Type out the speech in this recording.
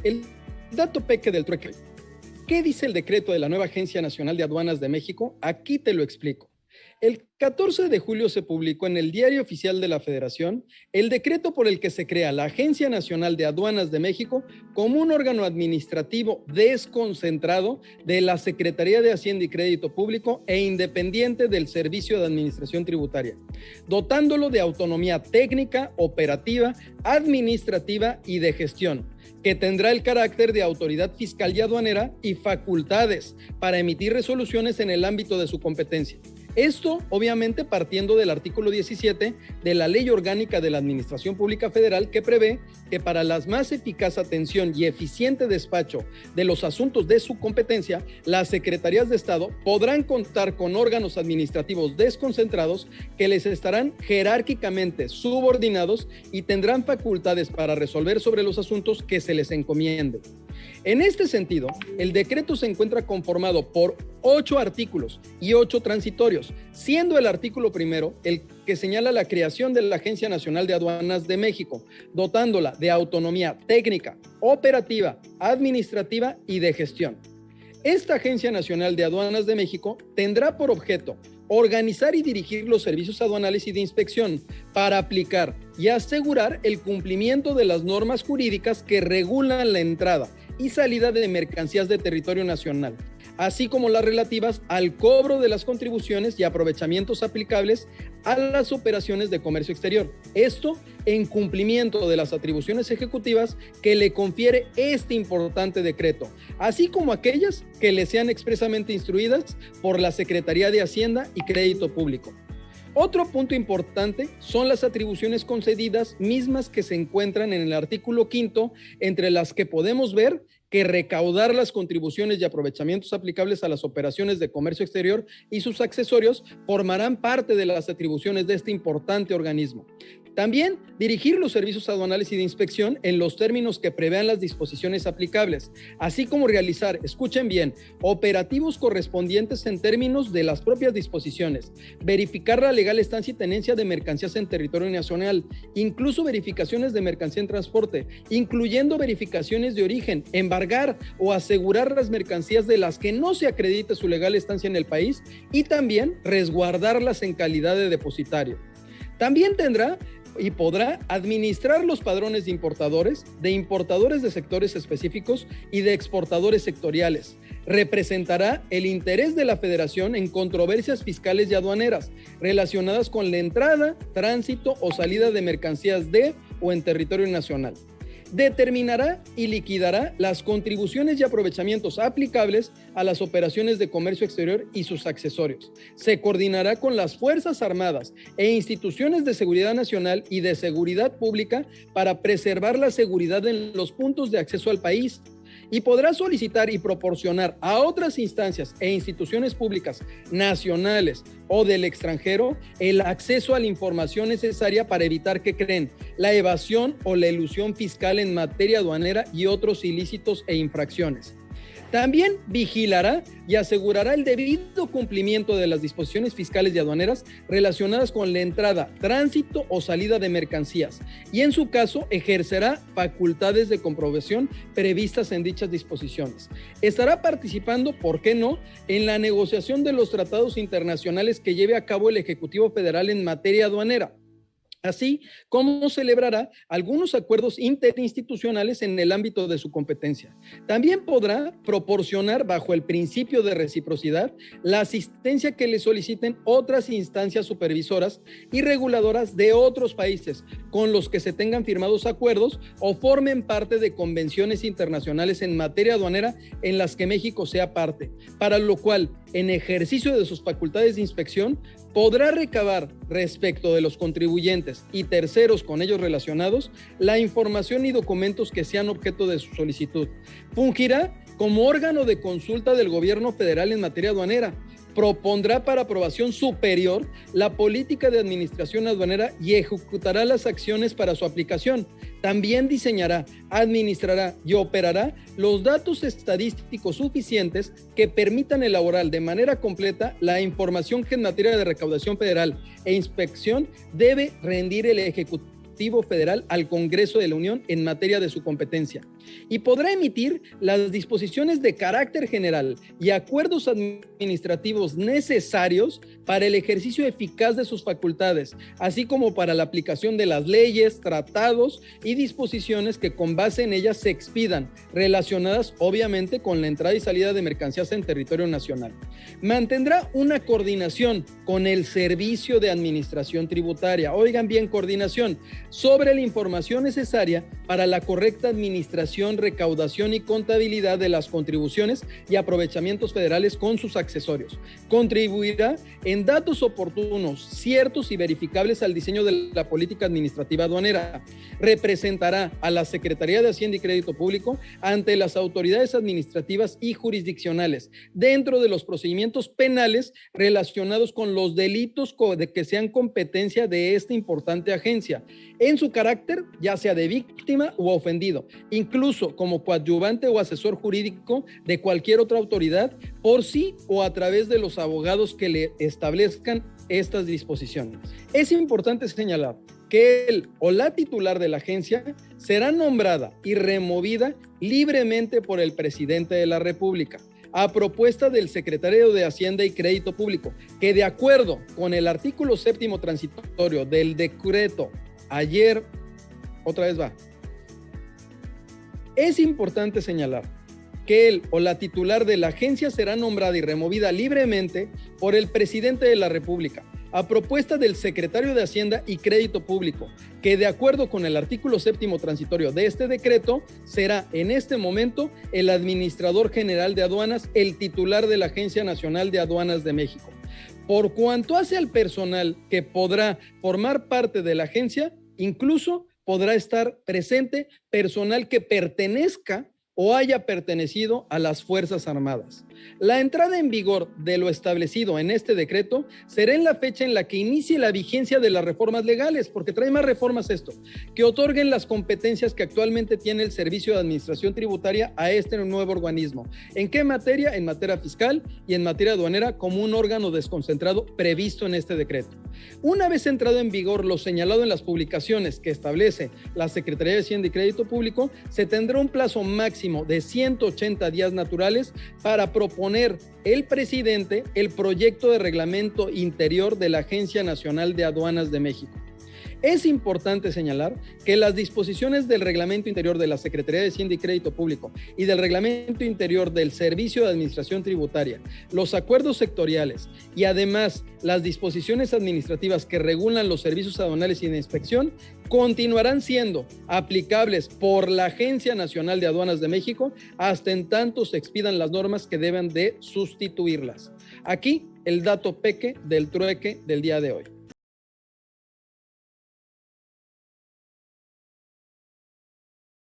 El dato peque del trueque. ¿Qué dice el decreto de la nueva Agencia Nacional de Aduanas de México? Aquí te lo explico. El 14 de julio se publicó en el Diario Oficial de la Federación el decreto por el que se crea la Agencia Nacional de Aduanas de México como un órgano administrativo desconcentrado de la Secretaría de Hacienda y Crédito Público e independiente del Servicio de Administración Tributaria, dotándolo de autonomía técnica, operativa, administrativa y de gestión, que tendrá el carácter de autoridad fiscal y aduanera y facultades para emitir resoluciones en el ámbito de su competencia. Esto, obviamente, partiendo del artículo 17 de la Ley Orgánica de la Administración Pública Federal, que prevé que para la más eficaz atención y eficiente despacho de los asuntos de su competencia, las Secretarías de Estado podrán contar con órganos administrativos desconcentrados que les estarán jerárquicamente subordinados y tendrán facultades para resolver sobre los asuntos que se les encomienden. En este sentido, el decreto se encuentra conformado por 8 artículos y 8 transitorios, siendo el artículo primero el que señala la creación de la Agencia Nacional de Aduanas de México, dotándola de autonomía técnica, operativa, administrativa y de gestión. Esta Agencia Nacional de Aduanas de México tendrá por objeto organizar y dirigir los servicios aduanales y de inspección para aplicar y asegurar el cumplimiento de las normas jurídicas que regulan la entrada y salida de mercancías de territorio nacional, así como las relativas al cobro de las contribuciones y aprovechamientos aplicables a las operaciones de comercio exterior. Esto en cumplimiento de las atribuciones ejecutivas que le confiere este importante decreto, así como aquellas que le sean expresamente instruidas por la Secretaría de Hacienda y Crédito Público. Otro punto importante son las atribuciones concedidas mismas que se encuentran en el artículo 5, entre las que podemos ver que recaudar las contribuciones y aprovechamientos aplicables a las operaciones de comercio exterior y sus accesorios formarán parte de las atribuciones de este importante organismo. También dirigir los servicios aduanales y de inspección en los términos que prevean las disposiciones aplicables, así como realizar, escuchen bien, operativos correspondientes en términos de las propias disposiciones, verificar la legal estancia y tenencia de mercancías en territorio nacional, incluso verificaciones de mercancía en transporte, incluyendo verificaciones de origen, embargar o asegurar las mercancías de las que no se acredite su legal estancia en el país y también resguardarlas en calidad de depositario. También tendrá y podrá administrar los padrones de importadores de sectores específicos y de exportadores sectoriales. Representará el interés de la Federación en controversias fiscales y aduaneras relacionadas con la entrada, tránsito o salida de mercancías de o en territorio nacional. Determinará y liquidará las contribuciones y aprovechamientos aplicables a las operaciones de comercio exterior y sus accesorios. Se coordinará con las Fuerzas Armadas e instituciones de seguridad nacional y de seguridad pública para preservar la seguridad en los puntos de acceso al país, y podrá solicitar y proporcionar a otras instancias e instituciones públicas nacionales o del extranjero el acceso a la información necesaria para evitar que creen la evasión o la elusión fiscal en materia aduanera y otros ilícitos e infracciones. También vigilará y asegurará el debido cumplimiento de las disposiciones fiscales y aduaneras relacionadas con la entrada, tránsito o salida de mercancías y, en su caso, ejercerá facultades de comprobación previstas en dichas disposiciones. Estará participando, ¿por qué no?, en la negociación de los tratados internacionales que lleve a cabo el Ejecutivo Federal en materia aduanera, así como celebrará algunos acuerdos interinstitucionales en el ámbito de su competencia. También podrá proporcionar, bajo el principio de reciprocidad, la asistencia que le soliciten otras instancias supervisoras y reguladoras de otros países con los que se tengan firmados acuerdos o formen parte de convenciones internacionales en materia aduanera en las que México sea parte, para lo cual, en ejercicio de sus facultades de inspección, podrá recabar respecto de los contribuyentes y terceros con ellos relacionados la información y documentos que sean objeto de su solicitud. Fungirá como órgano de consulta del gobierno federal en materia aduanera. Propondrá para aprobación superior la política de administración aduanera y ejecutará las acciones para su aplicación. También diseñará, administrará y operará los datos estadísticos suficientes que permitan elaborar de manera completa la información que en materia de recaudación federal e inspección debe rendir el Ejecutivo Ejecutivo Federal al Congreso de la Unión en materia de su competencia y podrá emitir las disposiciones de carácter general y acuerdos administrativos necesarios para el ejercicio eficaz de sus facultades, así como para la aplicación de las leyes, tratados y disposiciones que con base en ellas se expidan, relacionadas obviamente con la entrada y salida de mercancías en territorio nacional. Mantendrá una coordinación con el Servicio de Administración Tributaria, oigan bien, coordinación, sobre la información necesaria para la correcta administración, recaudación y contabilidad de las contribuciones y aprovechamientos federales con sus accesorios. Contribuirá en datos oportunos, ciertos y verificables al diseño de la política administrativa aduanera. Representará a la Secretaría de Hacienda y Crédito Público ante las autoridades administrativas y jurisdiccionales dentro de los procedimientos penales relacionados con los delitos que sean competencia de esta importante agencia, en su carácter ya sea de víctima u ofendido, incluso como coadyuvante o asesor jurídico de cualquier otra autoridad por sí o a través de los abogados que le establezcan estas disposiciones. Es importante señalar que él o la titular de la agencia será nombrada y removida libremente por el presidente de la República, a propuesta del secretario de Hacienda y Crédito Público, que de acuerdo con el artículo 7º transitorio del decreto Es importante señalar que él o la titular de la agencia será nombrada y removida libremente por el presidente de la República, a propuesta del secretario de Hacienda y Crédito Público, que de acuerdo con el artículo 7º transitorio de este decreto, será en este momento el administrador general de aduanas, el titular de la Agencia Nacional de Aduanas de México. Por cuanto hace al personal que podrá formar parte de la agencia, incluso podrá estar presente personal que pertenezca o haya pertenecido a las Fuerzas Armadas. La entrada en vigor de lo establecido en este decreto será en la fecha en la que inicie la vigencia de las reformas legales, porque trae más reformas esto, que otorguen las competencias que actualmente tiene el Servicio de Administración Tributaria a este nuevo organismo. ¿En qué materia? En materia fiscal y en materia aduanera como un órgano desconcentrado previsto en este decreto. Una vez entrado en vigor lo señalado en las publicaciones que establece la Secretaría de Hacienda y Crédito Público, se tendrá un plazo máximo de 180 días naturales para proponer el presidente el proyecto de reglamento interior de la Agencia Nacional de Aduanas de México. Es importante señalar que las disposiciones del reglamento interior de la Secretaría de Hacienda y Crédito Público y del reglamento interior del Servicio de Administración Tributaria, los acuerdos sectoriales y además las disposiciones administrativas que regulan los servicios aduanales y de inspección continuarán siendo aplicables por la Agencia Nacional de Aduanas de México hasta en tanto se expidan las normas que deben de sustituirlas. Aquí el dato peque del trueque del día de hoy.